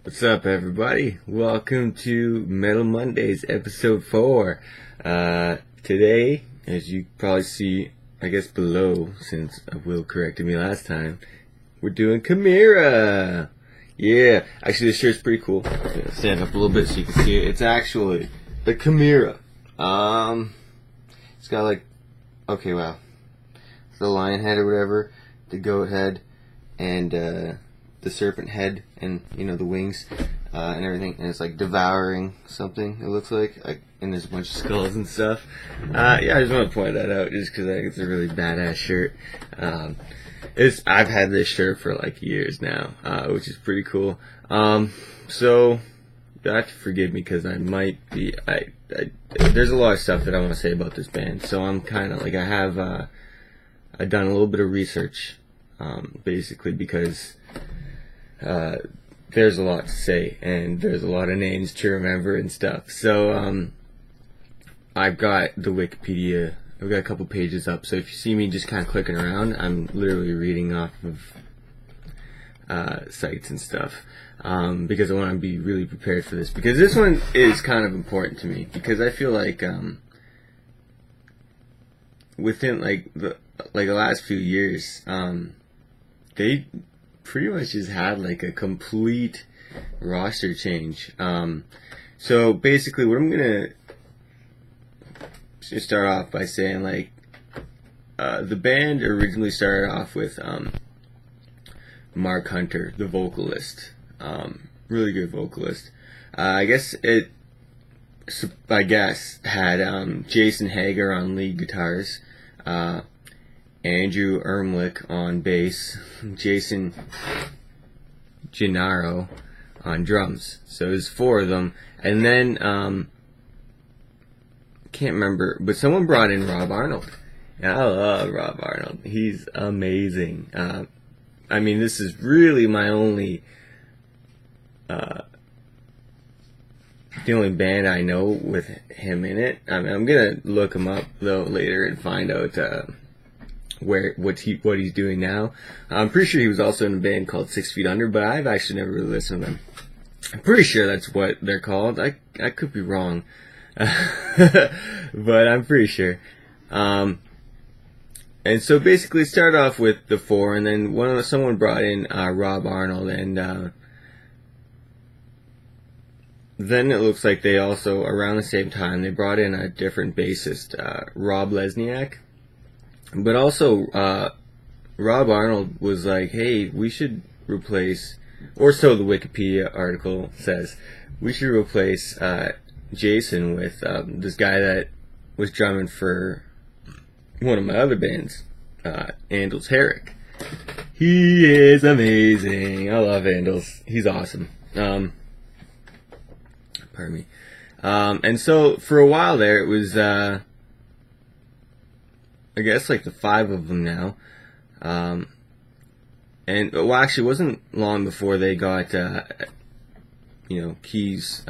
What's up, everybody? Welcome to Metal Mondays, episode 4. Today, as you probably see, I guess below, since Will corrected me last time, we're doing Chimaira! Yeah, actually this shirt's pretty cool. Stand up a little bit so you can see it. It's actually the Chimaira. It's got like, okay, wow. It's the lion head or whatever, the goat head, and the serpent head, and the wings and everything, and it's like devouring something. It looks like, and there's a bunch of skulls and stuff. I just want to point that out just because I think it's a really badass shirt. I've had this shirt for like years now, which is pretty cool. So you have to forgive me because I might be. There's a lot of stuff that I want to say about this band, so I'm kind of like I've done a little bit of research, basically because. There's a lot to say, and there's a lot of names to remember and stuff. So, I've got the Wikipedia. I've got a couple pages up. So if you see me just kind of clicking around, I'm literally reading off of sites and stuff, because I want to be really prepared for this. Because this one is kind of important to me, because I feel like within the last few years, they pretty much just had like a complete roster change. So basically what I'm gonna just start off by saying, the band originally started off with Mark Hunter, the vocalist, really good vocalist. I guess had Jason Hager on lead guitars, Andrew Ermlich on bass, Jason Gennaro on drums. So there's 4 of them. And then, can't remember, but someone brought in Rob Arnold. And I love Rob Arnold. He's amazing. This is really my only, the only band I know with him in it. I'm gonna look him up, though, later and find out, what he's doing now. I'm pretty sure he was also in a band called 6 Feet Under, but I've actually never really listened to them. I'm pretty sure that's what they're called. I could be wrong, but I'm pretty sure. And so basically, it started off with the 4, and then someone brought in Rob Arnold, and then it looks like they also, around the same time, they brought in a different bassist, Rob Lesniak. But also, Rob Arnold was like, hey, we should replace, or so the Wikipedia article says, we should replace Jason with this guy that was drumming for one of my other bands, Anders Herrick. He is amazing. I love Anders. He's awesome. Pardon me. And so, for a while there, it was, I guess the 5 of them now, and actually, it wasn't long before they got keys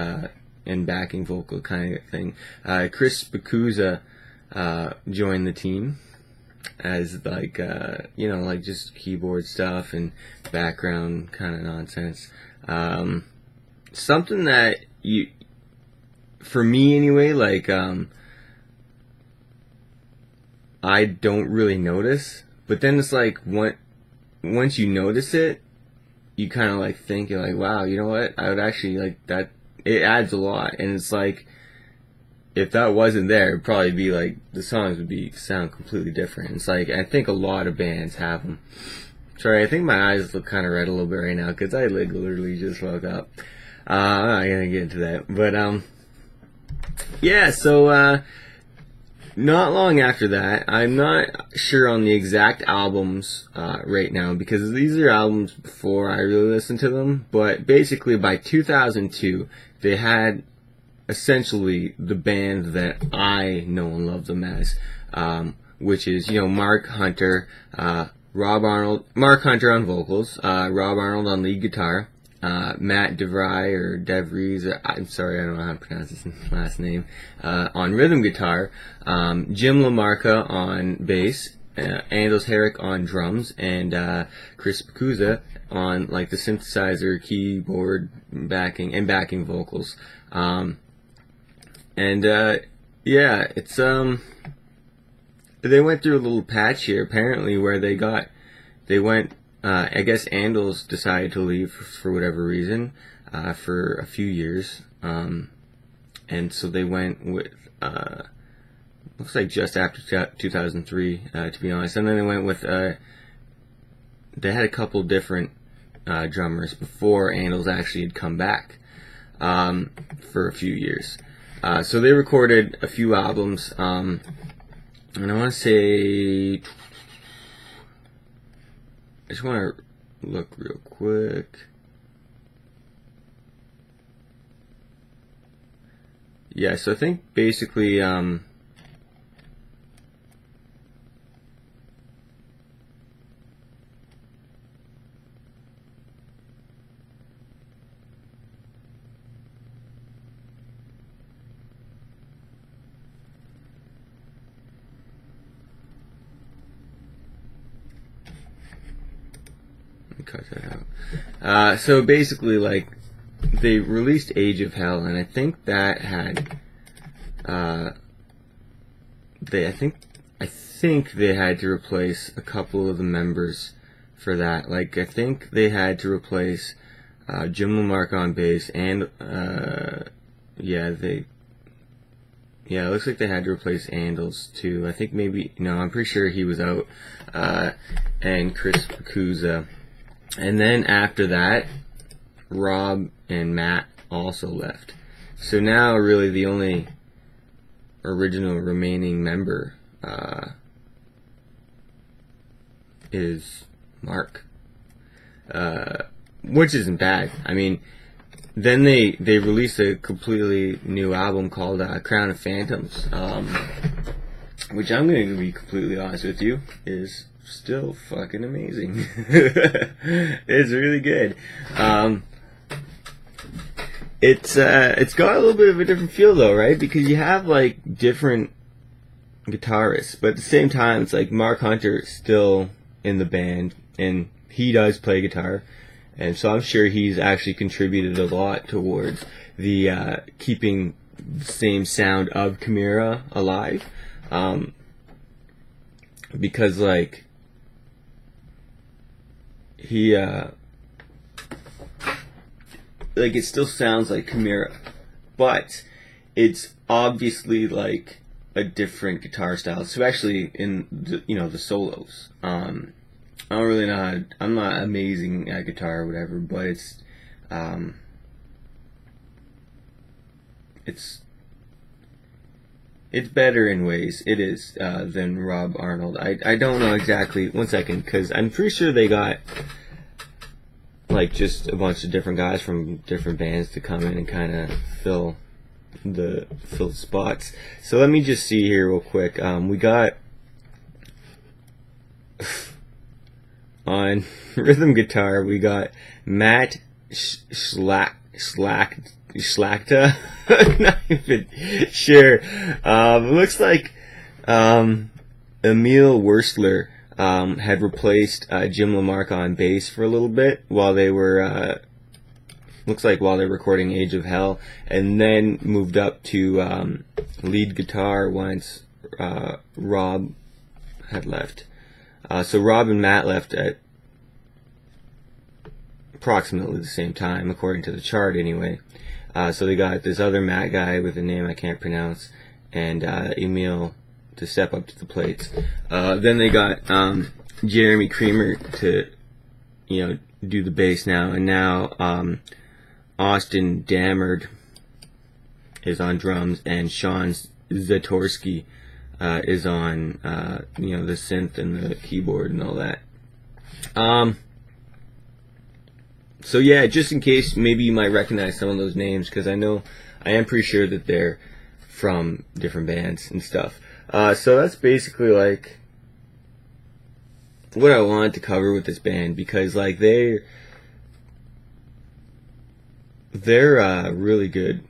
and backing vocal kind of thing. Chris Spikuza joined the team as just keyboard stuff and background kind of nonsense. Something that for me anyway, I don't really notice, but then it's once you notice it, you kind of think, you're like, wow, you know what, I would actually that. It adds a lot, and it's if that wasn't there, it'd probably be the songs would sound completely different. It's I think a lot of bands have them. Sorry, I think my eyes look kind of red a little bit right now, because I literally just woke up. I'm not gonna get into that, but yeah, so not long after that, I'm not sure on the exact albums right now, because these are albums before I really listened to them, but basically by 2002, they had essentially the band that I know and love them as, which is, Mark Hunter, Mark Hunter on vocals, Rob Arnold on lead guitar, Matt DeVries, or DeVries, I'm sorry, I don't know how to pronounce his last name, on rhythm guitar, Jim LaMarca on bass, Anders Herrick on drums, and Chris Spikuza on like the synthesizer, keyboard, backing vocals. Yeah, it's they went through a little patch here apparently where they went. I guess Andals decided to leave for whatever reason for a few years, and so they went with looks like just after 2003, to be honest. And then they went with they had a couple different drummers before Andals actually had come back for a few years. So they recorded a few albums, and I want to say, I just want to look real quick. Yeah, so I think basically, cut that out. So basically, like, they released Age of Hell, and I think that had, I think they had to replace a couple of the members for that. Like, I think they had to replace Jim Lamarck on bass, and it looks like they had to replace Andals too. I think maybe, no, I'm pretty sure he was out, and Chris Pacusa. And then after that, Rob and Matt also left. So now really the only original remaining member is Mark, which isn't bad. I mean, then they released a completely new album called Crown of Phantoms, which I'm going to be completely honest with you is still fucking amazing. It's really good. It's got a little bit of a different feel though, right? Because you have like different guitarists, but at the same time, it's like Mark Hunter's still in the band, and he does play guitar, and so I'm sure he's actually contributed a lot towards the keeping the same sound of Chimaira alive, because like he like, it still sounds like Chimaira, but it's obviously like a different guitar style, especially in the, the solos. I don't really know how I'm not amazing at guitar or whatever, but it's better in ways. It is than Rob Arnold. I don't know exactly. One second, because I'm pretty sure they got like just a bunch of different guys from different bands to come in and kind of fill the spots. So let me just see here real quick. We got on rhythm guitar, we got Matt Schlachta. Not even sure. It looks like Emil Wurstler had replaced Jim Lamarck on bass for a little bit while they were while they're recording Age of Hell, and then moved up to lead guitar once Rob had left. So Rob and Matt left at approximately the same time, according to the chart anyway. So they got this other Matt guy with a name I can't pronounce, and Emil to step up to the plates. Then they got Jeremy Creamer to do the bass now, and now Austin Dammard is on drums, and Sean Zatorsky is on the synth and the keyboard and all that. So yeah, just in case maybe you might recognize some of those names, because I am pretty sure that they're from different bands and stuff. So that's basically like what I wanted to cover with this band, because like they're really good,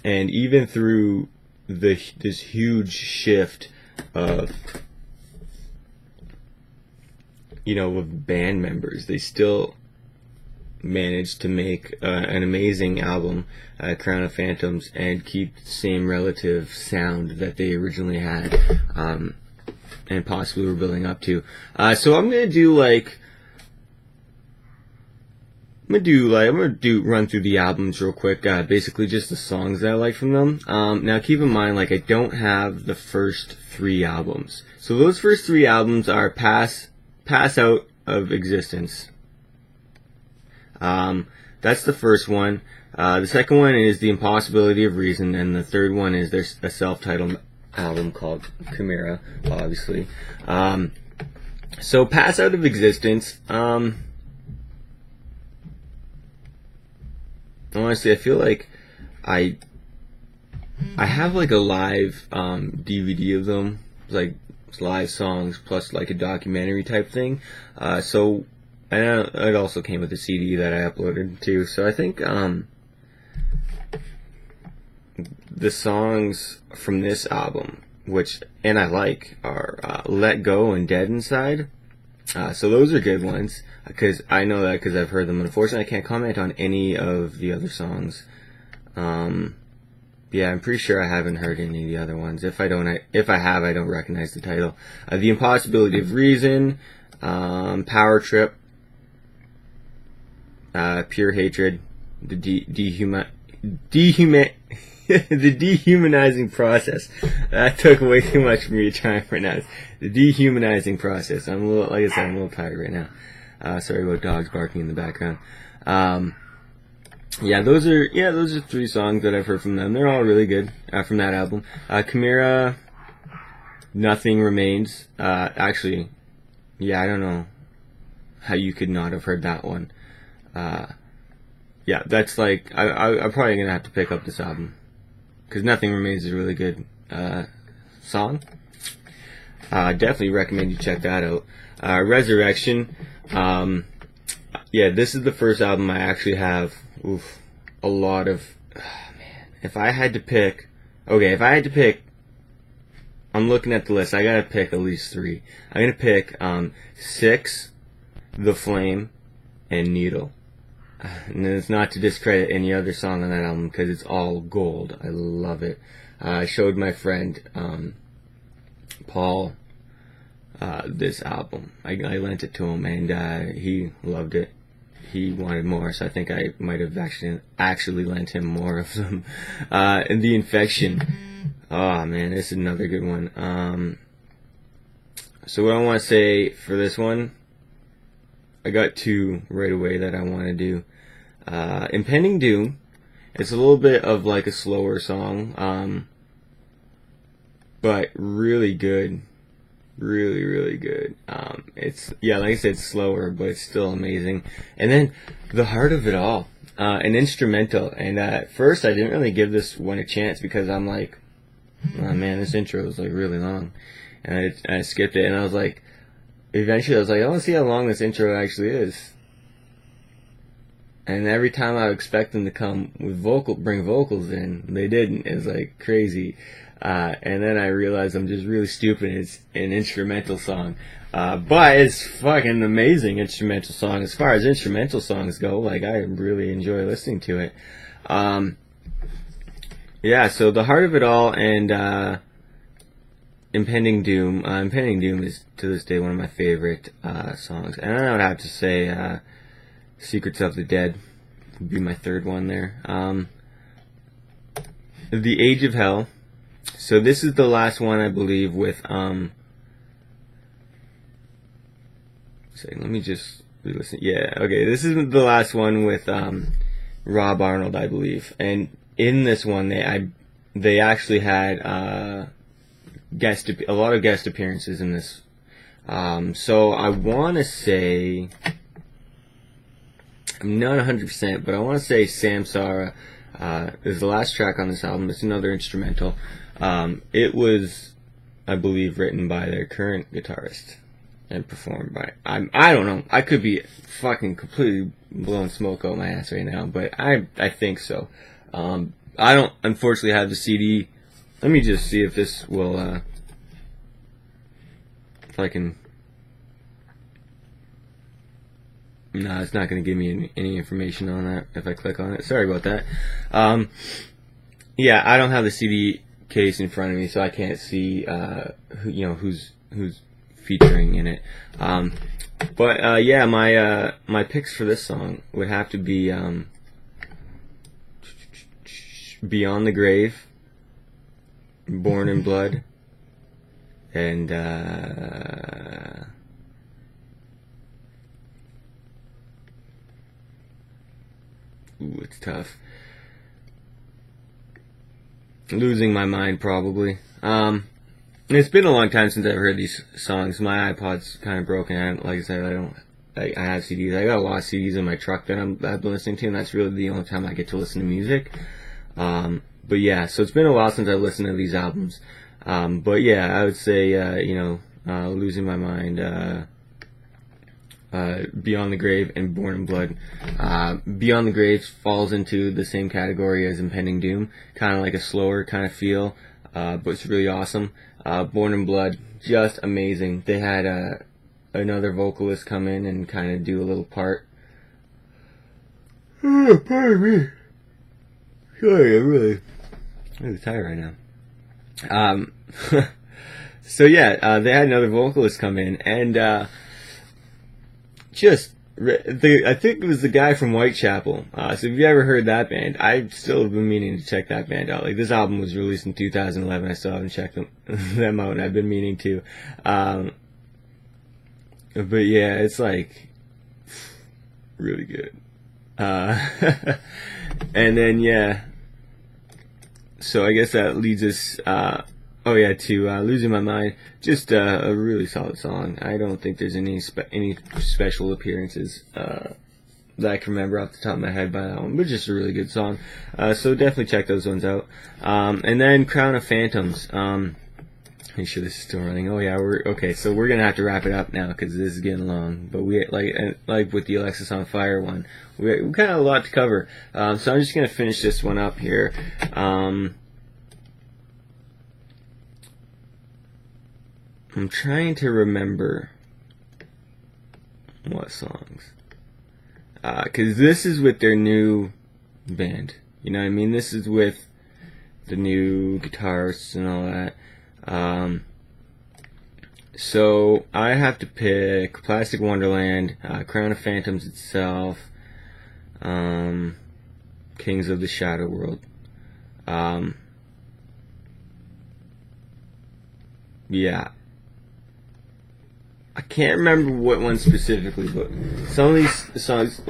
and even through this huge shift of of band members, they still managed to make an amazing album, Crown of Phantoms, and keep the same relative sound that they originally had, and possibly were building up to. So I'm gonna run through the albums real quick, basically just the songs that I like from them. Now keep in mind, I don't have the first 3 albums. So those first 3 albums are Pass Out of Existence. That's the first one. The second one is The Impossibility of Reason, and the third one is there's a self-titled album called Chimaira, obviously. So Pass Out of Existence, honestly, I feel like I have a live DVD of them, live songs plus a documentary type thing. So, and it also came with a CD that I uploaded too. So I think the songs from this album, and I like, are Let Go and Dead Inside. So those are good ones, because I know that because I've heard them. Unfortunately, I can't comment on any of the other songs. Yeah, I'm pretty sure I haven't heard any of the other ones. If I have, I don't recognize the title. The Impossibility of Reason, Power Trip, Pure Hatred, the the Dehumanizing Process. That took way too much for me to try and pronounce. The Dehumanizing Process. I'm a little tired right now. Sorry about dogs barking in the background. Yeah, those are 3 songs that I've heard from them. They're all really good from that album. Chimaira, Nothing Remains. Actually, yeah, I don't know how you could not have heard that one. Yeah, that's I'm probably gonna have to pick up this album, because Nothing Remains is a really good song. Definitely recommend you check that out. Resurrection. Yeah, this is the first album I actually have a lot of. Man, if I had to pick, I'm looking at the list. I gotta pick at least 3. I'm gonna pick 6, The Flame, and Needle. And it's not to discredit any other song on that album, because it's all gold. I love it. I showed my friend Paul this album. I lent it to him, and he loved it. He wanted more, so I think I might have actually lent him more of them. And The Infection. Oh man, this is another good one. So what I want to say for this one, I got 2 right away that I want to do. Impending Doom. It's a little bit of a slower song, but really good. Really, really good. It's, yeah, like I said, it's slower, but it's still amazing. And then The Heart of It All, an instrumental. And at first, I didn't really give this one a chance, because I'm like, oh man, this intro is really long, and I skipped it. And I was like, eventually, I was like, I want to see how long this intro actually is. And every time I would expect them to come with bring vocals in, they didn't. It was crazy. And then I realized I'm just really stupid. It's an instrumental song. But it's fucking amazing instrumental song. As far as instrumental songs go, I really enjoy listening to it. Yeah, so The Heart of It All and Impending Doom. Impending Doom is, to this day, one of my favorite songs. And I would have to say Secrets of the Dead would be my third one there. The Age of Hell. So this is the last one, I believe, with let me just re-listen. Yeah, okay, this is the last one with Rob Arnold, I believe. And in this one, they actually had a lot of guest appearances in this. So I want to say, I'm not 100%, but I want to say Samsara is the last track on this album. It's another instrumental. It was, I believe, written by their current guitarist and performed by, I don't know, I could be fucking completely blowing smoke out my ass right now, but I think so. I don't unfortunately have the CD. Let me just see if this will, if I can No, it's not going to give me any information on that if I click on it. Sorry about that. Yeah, I don't have the CD case in front of me, so I can't see who's featuring in it. But yeah, my picks for this song would have to be Beyond the Grave, Born in Blood, and ooh, it's tough. Losing My Mind, probably. It's been a long time since I've heard these songs. My iPod's kind of broken. Like I said, I have CDs. I got a lot of CDs in my truck that I've been listening to, and that's really the only time I get to listen to music. But yeah, so it's been a while since I've listened to these albums. But yeah, I would say, Losing My Mind, Beyond the Grave, and Born in Blood. Beyond the Grave falls into the same category as Impending Doom, kind of like a slower kind of feel, but it's really awesome. Born in Blood, just amazing. They had another vocalist come in and kind of do a little part. Oh, pardon me. Sorry, I'm really tired right now. So yeah, they had another vocalist come in, and I think it was the guy from Whitechapel. So if you ever heard that band, I've still been meaning to check that band out. Like, this album was released in 2011. I still haven't checked them out, and I've been meaning to. But yeah, it's like really good. And then yeah, so I guess that leads us to Losing My Mind. Just a really solid song. I don't think there's any special appearances that I can remember off the top of my head by that one, but just a really good song. So definitely check those ones out. And then Crown of Phantoms. Make sure this is still running. Oh yeah, okay. So we're gonna have to wrap it up now because this is getting long. But we like with the Alexis on Fire one, we kind of a lot to cover. So I'm just gonna finish this one up here. I'm trying to remember what songs, because this is with their new band. You know what I mean? This is with the new guitarists and all that. So I have to pick Plastic Wonderland, Crown of Phantoms itself, Kings of the Shadow World. Yeah. I can't remember what one specifically, but some of these songs,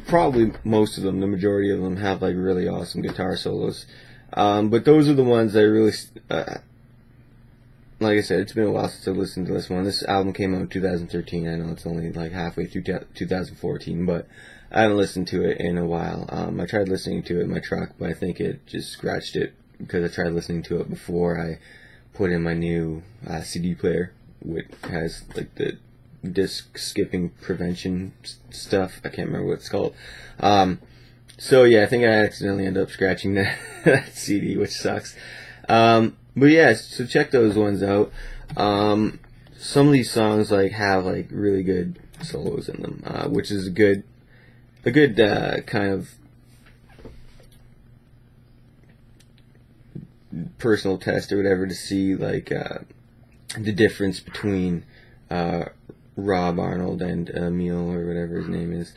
probably most of them, the majority of them, have like really awesome guitar solos. But those are the ones that really, like I said, it's been a while since I listened to this one. This album came out in 2013. I know it's only like halfway through 2014, but I haven't listened to it in a while. I tried listening to it in my truck, but I think it just scratched it because I tried listening to it before I put in my new CD player, which has like the disc skipping prevention stuff. I can't remember what it's called. So yeah, I think I accidentally ended up scratching that CD, which sucks. But yeah, so check those ones out. Some of these songs like have like really good solos in them, which is a good kind of personal test or whatever to see like the difference between Rob Arnold and Emil or whatever his name is.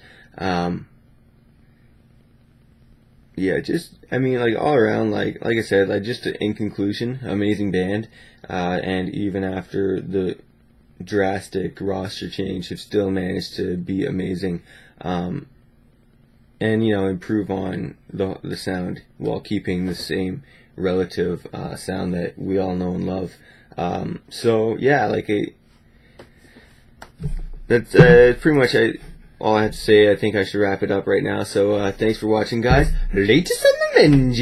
Yeah, just, I mean, like, all around, like I said, like, just in conclusion, amazing band, and even after the drastic roster change, have still managed to be amazing, and, you know, improve on the sound while keeping the same relative sound that we all know and love. So, yeah, like, that's pretty much all I have to say. I think I should wrap it up right now. So thanks for watching, guys. Latest on the Vengeance.